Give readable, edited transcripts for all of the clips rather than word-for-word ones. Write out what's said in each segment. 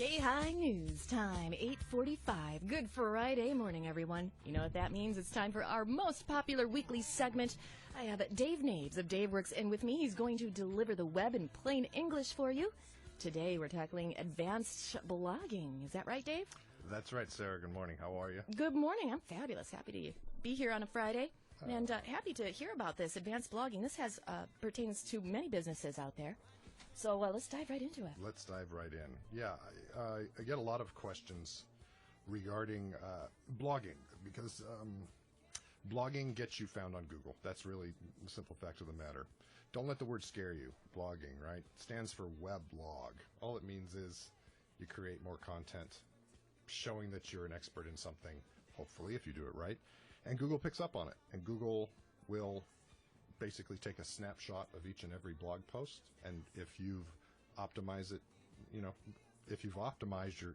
KAHI News Time, 8:45. Good Friday morning, everyone. You know what that means? It's time for our most popular weekly segment. I have Dave Naves of DaveWorks in with me. He's going to deliver the web in plain English for you. Today, we're tackling advanced blogging. Is that right, Dave? That's right, Sarah. Good morning. How are you? Good morning. I'm fabulous. Happy to be here on a Friday. And happy to hear about this advanced blogging. This pertains to many businesses out there. So let's dive right into it. Let's dive right in. Yeah, I get a lot of questions regarding blogging because blogging gets you found on Google. That's really the simple fact of the matter. Don't let the word scare you. Blogging, right? It stands for weblog. All it means is you create more content showing that you're an expert in something, hopefully, if you do it right. And Google picks up on it. And Google will basically take a snapshot of each and every blog post, and if you've optimized it, if you've optimized your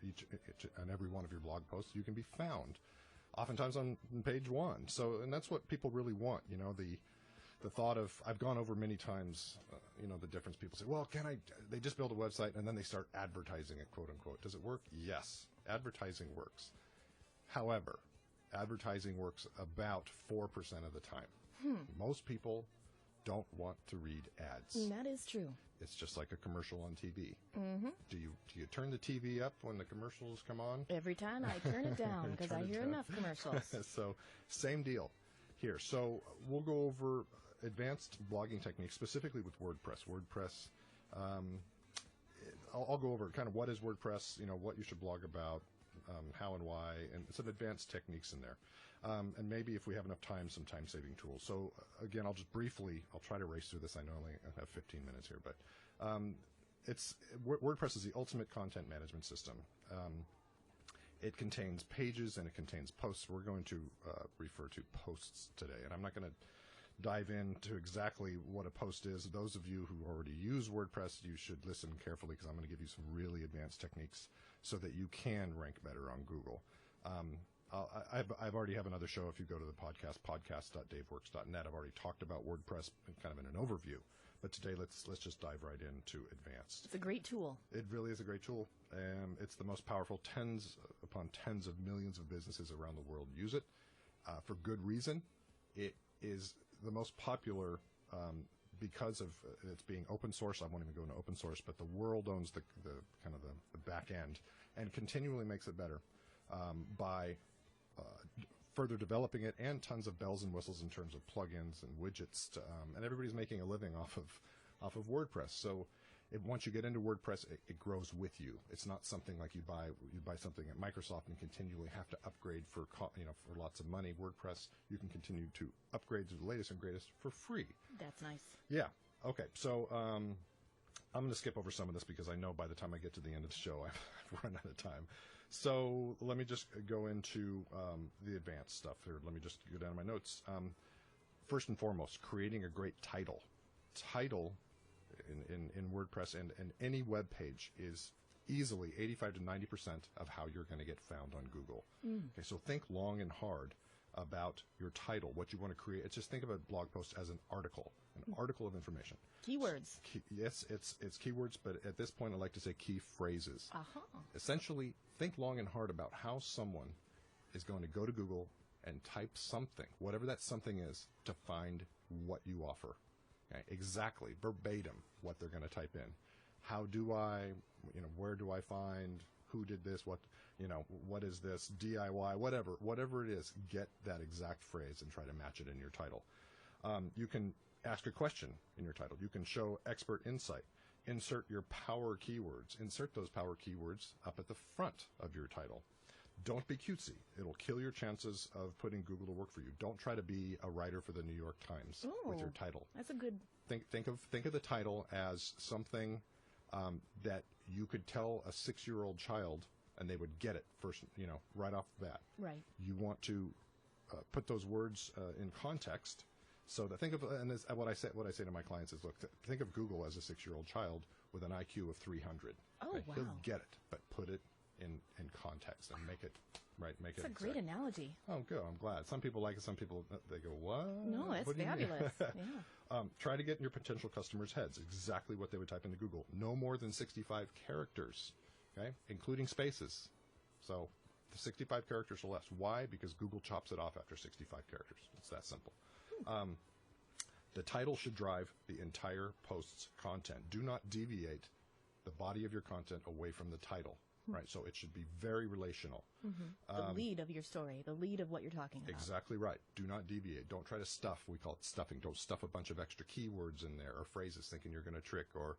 each and every one of your blog posts, you can be found, oftentimes on page one. So, and that's what people really want. The thought of, I've gone over many times, the difference. People say, well, they just build a website and then they start advertising it, quote unquote. Does it work? Yes, advertising works. However, advertising works about 4% of the time. Most people don't want to read ads. That is true. It's just like a commercial on TV. Mm-hmm. Do you turn the TV up when the commercials come on? Every time I turn it down because I hear enough commercials. So same deal here. So we'll go over advanced blogging techniques, specifically with WordPress. WordPress, I'll go over kind of what is WordPress, what you should blog about, how and why, and some advanced techniques in there. And maybe if we have enough time, some time-saving tools. So again, I'll try to race through this. I know I only have 15 minutes here, but WordPress is the ultimate content management system. It contains pages and it contains posts. We're going to refer to posts today, and I'm not going to dive into exactly what a post is. Those of you who already use WordPress, you should listen carefully because I'm going to give you some really advanced techniques so that you can rank better on Google. I've already have another show. If you go to the podcast.daveworks.net, I've already talked about WordPress kind of in an overview. But today, let's just dive right into advanced. It's a great tool. It really is a great tool. It's the most powerful. Tens upon tens of millions of businesses around the world use it for good reason. It is the most popular because of its being open source. I won't even go into open source, but the world owns the kind of the back end and continually makes it better by further developing it, and tons of bells and whistles in terms of plugins and widgets, and everybody's making a living off of WordPress. So once you get into WordPress, it grows with you. It's not something like you buy something at Microsoft and continually have to upgrade for lots of money. WordPress, you can continue to upgrade to the latest and greatest for free. That's nice. Yeah. Okay. So I'm going to skip over some of this because I know by the time I get to the end of the show, I've run out of time. So let me just go into the advanced stuff here. Let me just go down to my notes. First and foremost, creating a great title. Title in WordPress and any web page is easily 85 to 90% of how you're going to get found on Google. Okay, so think long and hard about your title, what you want to create. Just think of a blog post as an article of information. Keywords. Yes, it's keywords, but at this point I like to say key phrases. Essentially, think long and hard about how someone is going to go to Google and type something, whatever that something is, to find what you offer. Okay? Exactly, verbatim, what they're going to type in. How do I, where do I find, who did this, what is this, DIY, whatever it is, get that exact phrase and try to match it in your title. You can ask a question in your title. You can show expert insight. Insert your power keywords. Insert those power keywords up at the front of your title. Don't be cutesy. It'll kill your chances of putting Google to work for you. Don't try to be a writer for the New York Times with your title. That's a good... Think of the title as something that you could tell a 6-year-old child and they would get it first, right off the bat. Right. You want to put those words in context. So to think of, and this, what I say to my clients is, look, think of Google as a 6-year-old child with an IQ of 300. Oh, okay? wow. He'll get it, but put it in context and make it right. Make That's it. That's a great analogy. Oh, good. I'm glad. Some people like it. Some people they go, what? No, it's what fabulous. Yeah. Try to get in your potential customers' heads exactly what they would type into Google. No more than 65 characters. okay, including spaces. So the 65 characters or less. Why? Because Google chops it off after 65 characters. It's that simple. The title should drive the entire post's content. Do not deviate the body of your content away from the title, right? So it should be very relational. The lead of your story, the lead of what you're talking about. Exactly right. Do not deviate. Don't try to stuff. We call it stuffing. Don't stuff a bunch of extra keywords in there or phrases thinking you're going to trick, or,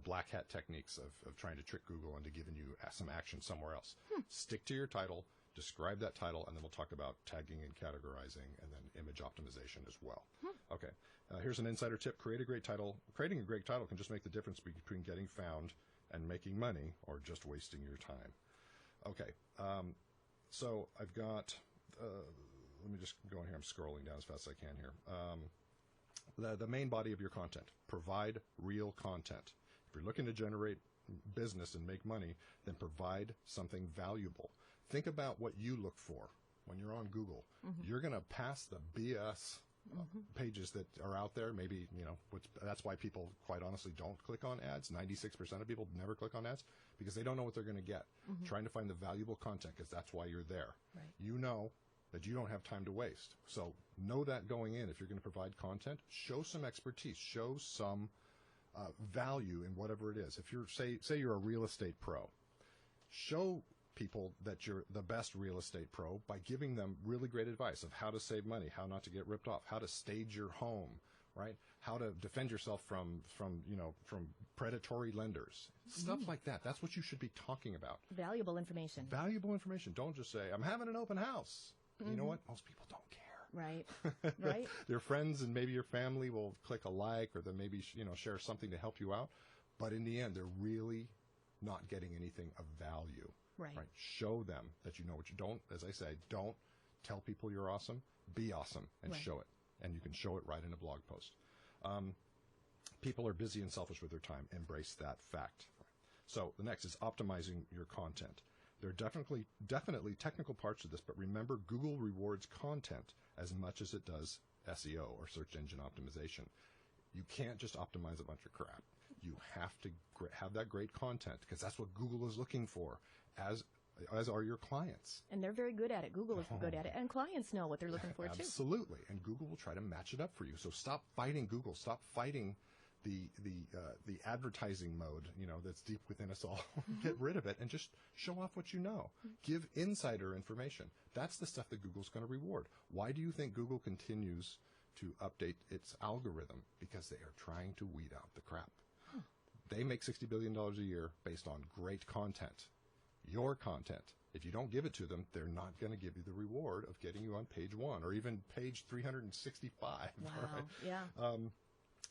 black hat techniques of trying to trick Google into giving you some action somewhere else. Stick to your title, describe that title, and then we'll talk about tagging and categorizing and then image optimization as well. Okay. Here's an insider tip. Create a great title. Creating a great title can just make the difference between getting found and making money or just wasting your time. Okay. So I've got, let me just go in here. I'm scrolling down as fast as I can here. The main body of your content. Provide real content. If you're looking to generate business and make money, then provide something valuable. Think about what you look for when you're on Google. You're going to pass the BS pages that are out there. Maybe, that's why people quite honestly don't click on ads. 96% of people never click on ads because they don't know what they're going to get. Trying to find the valuable content, because that's why you're there. Right. You know that you don't have time to waste. So know that going in. If you're going to provide content, show some expertise, show some value in whatever it is. If you're, say you're a real estate pro, show people that you're the best real estate pro by giving them really great advice of how to save money, how not to get ripped off, how to stage your home, right? How to defend yourself from predatory lenders. Stuff like that. That's what you should be talking about. Valuable information. Valuable information. Don't just say, I'm having an open house. You know what? Most people don't care. Right. Right. Their friends and maybe your family will click a like, or then maybe, share something to help you out. But in the end, they're really not getting anything of value. Right. Show them that you know what you don't. As I say, don't tell people you're awesome. Be awesome and show it. And you can show it right in a blog post. People are busy and selfish with their time. Embrace that fact. So the next is optimizing your content. There are definitely technical parts to this, but remember, Google rewards content as much as it does SEO or search engine optimization. You can't just optimize a bunch of crap. You have to have that great content, because that's what Google is looking for, as are your clients. And they're very good at it. Google is good at it. And clients know what they're looking for, too. Absolutely. And Google will try to match it up for you. So stop fighting Google. Stop fighting the advertising mode, that's deep within us all. Get rid of it and just show off what you know. Give insider information. That's the stuff that Google's going to reward. Why do you think Google continues to update its algorithm? Because they are trying to weed out the crap. They make $60 billion a year based on great content. Your content. If you don't give it to them, they're not going to give you the reward of getting you on page 1 or even page 365. Wow. Right? Yeah.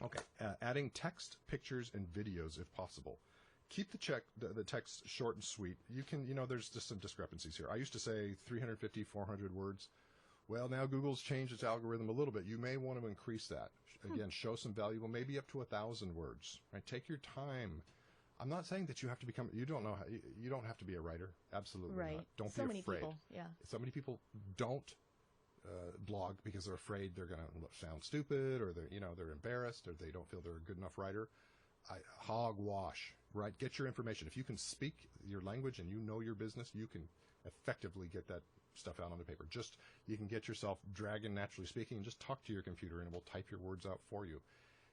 Okay. Adding text, pictures, and videos if possible. Keep the text short and sweet. You can, there's just some discrepancies here. I used to say 350, 400 words. Well, now Google's changed its algorithm a little bit. You may want to increase that. Again, show some valuable, maybe up to 1,000 words. Right? Take your time. I'm not saying that you have to become. You don't know. You don't have to be a writer. Absolutely right. not. Don't so be afraid. People, yeah. So many people don't blog because they're afraid they're going to sound stupid, or they're embarrassed, or they don't feel they're a good enough writer. Hogwash. Right? Get your information. If you can speak your language and you know your business, you can effectively get that stuff out on the paper. You can get yourself Dragon Naturally Speaking and just talk to your computer and it will type your words out for you.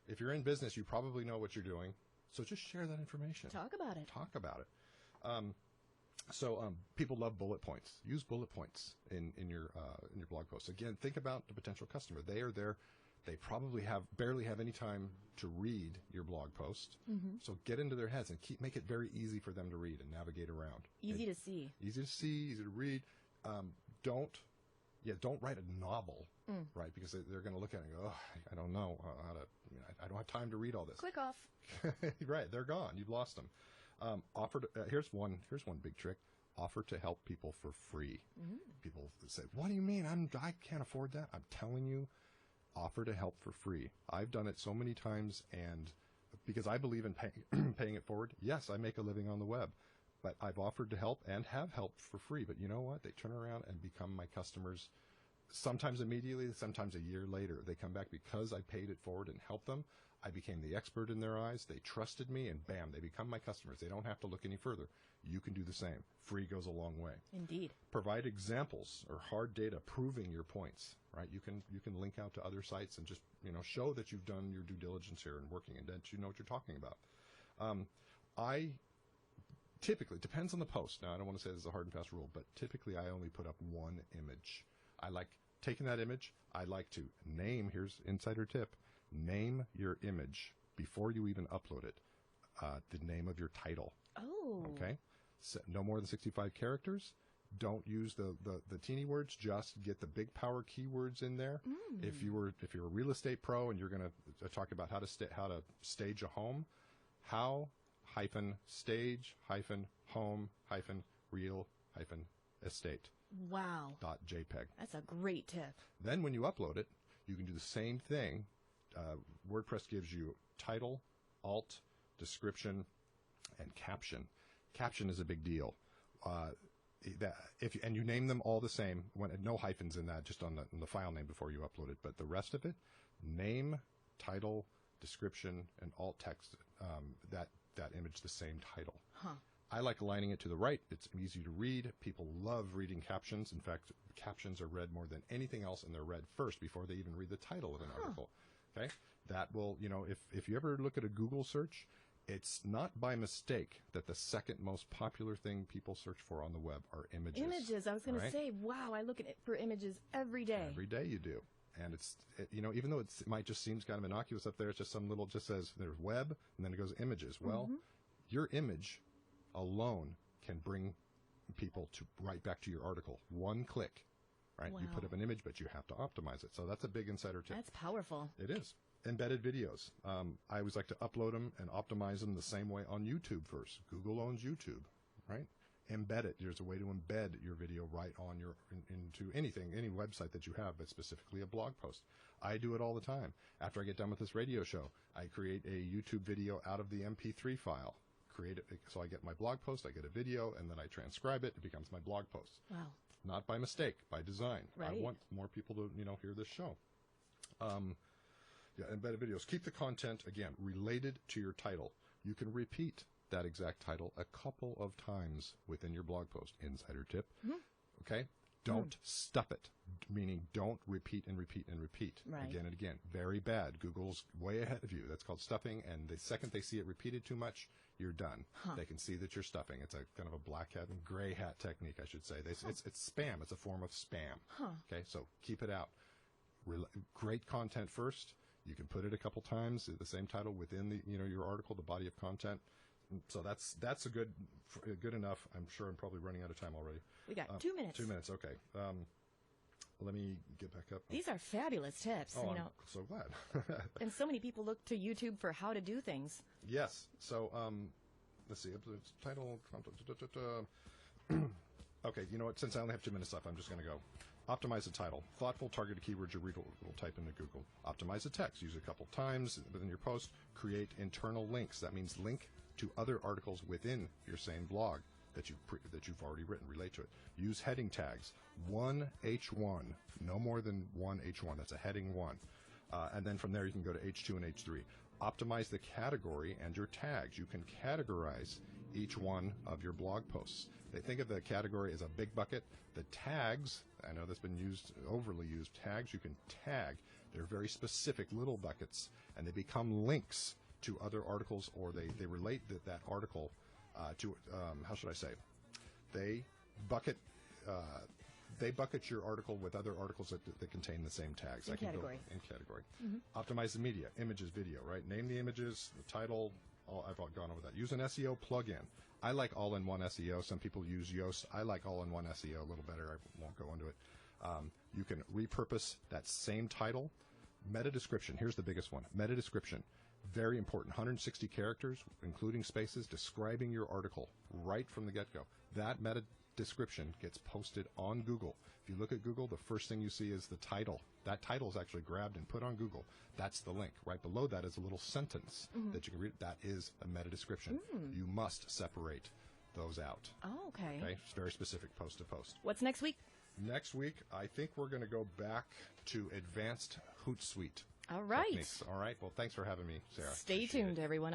If you're in business, you probably know what you're doing, so just share that information. Talk about it. Talk about it. People love bullet points. Use bullet points in your blog posts. Again, think about the potential customer. They are there. They probably barely have any time to read your blog post. So get into their heads and make it very easy for them to read and navigate around. Easy to see. Easy to see, easy to read. Don't write a novel, right? Because they're going to look at it and go, oh, I don't know how to, I don't have time to read all this. Click off. Right, they're gone. You've lost them. Here's one big trick. Offer to help people for free. People say, what do you mean? I can't afford that. I'm telling you, offer to help for free. I've done it so many times, and because I believe in paying it forward. Yes, I make a living on the web. But I've offered to help and have helped for free. But you know what? They turn around and become my customers Sometimes immediately, sometimes a year later. They come back because I paid it forward and helped them. I became the expert in their eyes. They trusted me, and bam, they become my customers. They don't have to look any further. You can do the same. Free goes a long way. Indeed. Provide examples or hard data proving your points, right? You can link out to other sites and just, show that you've done your due diligence here and working and that you know what you're talking about. I typically, depends on the post. Now, I don't want to say this is a hard and fast rule, but typically I only put up one image. I like taking that image. I like to name, here's insider tip, name your image before you even upload it, the name of your title. Oh. Okay? So no more than 65 characters. Don't use the teeny words. Just get the big power keywords in there. If you're a real estate pro and you're going to talk about how to stage a home, how-stage-home-real-estate. Wow. .jpg. That's a great tip. Then when you upload it, you can do the same thing. WordPress gives you title, alt, description, and caption. Caption is a big deal. And you name them all the same, no hyphens in that, just on the file name before you upload it. But the rest of it, name, title, description, and alt text, that image the same title. Huh. I like aligning it to the right. It's easy to read. People love reading captions. In fact, captions are read more than anything else, and they're read first before they even read the title of an article. Okay? That will, if you ever look at a Google search, it's not by mistake that the second most popular thing people search for on the web are images. Images. I was going to say, wow, I look at it for images every day. Every day you do. And even though it might just seem kind of innocuous up there, it's just just says there's web, and then it goes images. Well, your image alone can bring people right back to your article. One click, right? Wow. You put up an image, but you have to optimize it. So that's a big insider tip. That's powerful. It is. Embedded videos. I always like to upload them and optimize them the same way on YouTube first. Google owns YouTube, right? Embed it. There's a way to embed your video right on into anything, any website that you have, but specifically a blog post. I do it all the time. After I get done with this radio show, I create a YouTube video out of the MP3 file. Create it so I get my blog post, I get a video, and then I transcribe it. It becomes my blog post. Wow. Not by mistake, by design. Right. I want more people to hear this show. Embedded videos. Keep the content, again, related to your title. You can repeat that exact title a couple of times within your blog post. Insider tip. Okay? Don't stuff it, meaning don't repeat and repeat and repeat again and again. Very bad. Google's way ahead of you. That's called stuffing, and the second they see it repeated too much, you're done. They can see that you're stuffing. It's a kind of a black hat and gray hat technique, I should say. It's spam. It's a form of spam. Okay, so keep it out. Great content first. You can put it a couple times, the same title within your article, the body of content. So that's a good enough. I'm sure I'm probably running out of time already. We got 2 minutes. 2 minutes, okay. Let me get back up. These are fabulous tips. Oh, I'm so glad. And so many people look to YouTube for how to do things. Yes. So let's see. Title. Okay. You know what? Since I only have 2 minutes left, I'm just going to go. Optimize the title. Thoughtful, targeted keywords your reader will type into Google. Optimize the text. Use it a couple times within your post. Create internal links. That means link to other articles within your same blog that you've already written. Relate to it. Use heading tags. One H1. No more than one H1. That's a heading 1. And then from there you can go to H2 and H3. Optimize the category and your tags. You can categorize each one of your blog posts. They think of the category as a big bucket. The tags, I know that's been overly used, tags you can tag. They're very specific little buckets, and they become links to other articles, or they relate that article to, how should I say? They bucket your article with other articles that contain the same tags. In category. In category. Optimize the media, images, video, right? Name the images, the title. I've gone over that. Use an SEO plugin. I like all-in-one SEO. Some people use Yoast. I like all-in-one SEO a little better. I won't go into it. You can repurpose that same title. Meta description. Here's the biggest one. Meta description. Very important. 160 characters, including spaces, describing your article right from the get-go. That meta description gets posted on Google. If you look at Google, the first thing you see is the title. That title is actually grabbed and put on Google. That's the link. Right below that is a little sentence that you can read. That is a meta description. You must separate those out. Oh, okay. Okay? It's very specific post to post. What's next week? Next week, I think we're going to go back to advanced Hootsuite All right. techniques. All right. Well, thanks for having me, Sarah. Stay Appreciate tuned, it. everyone.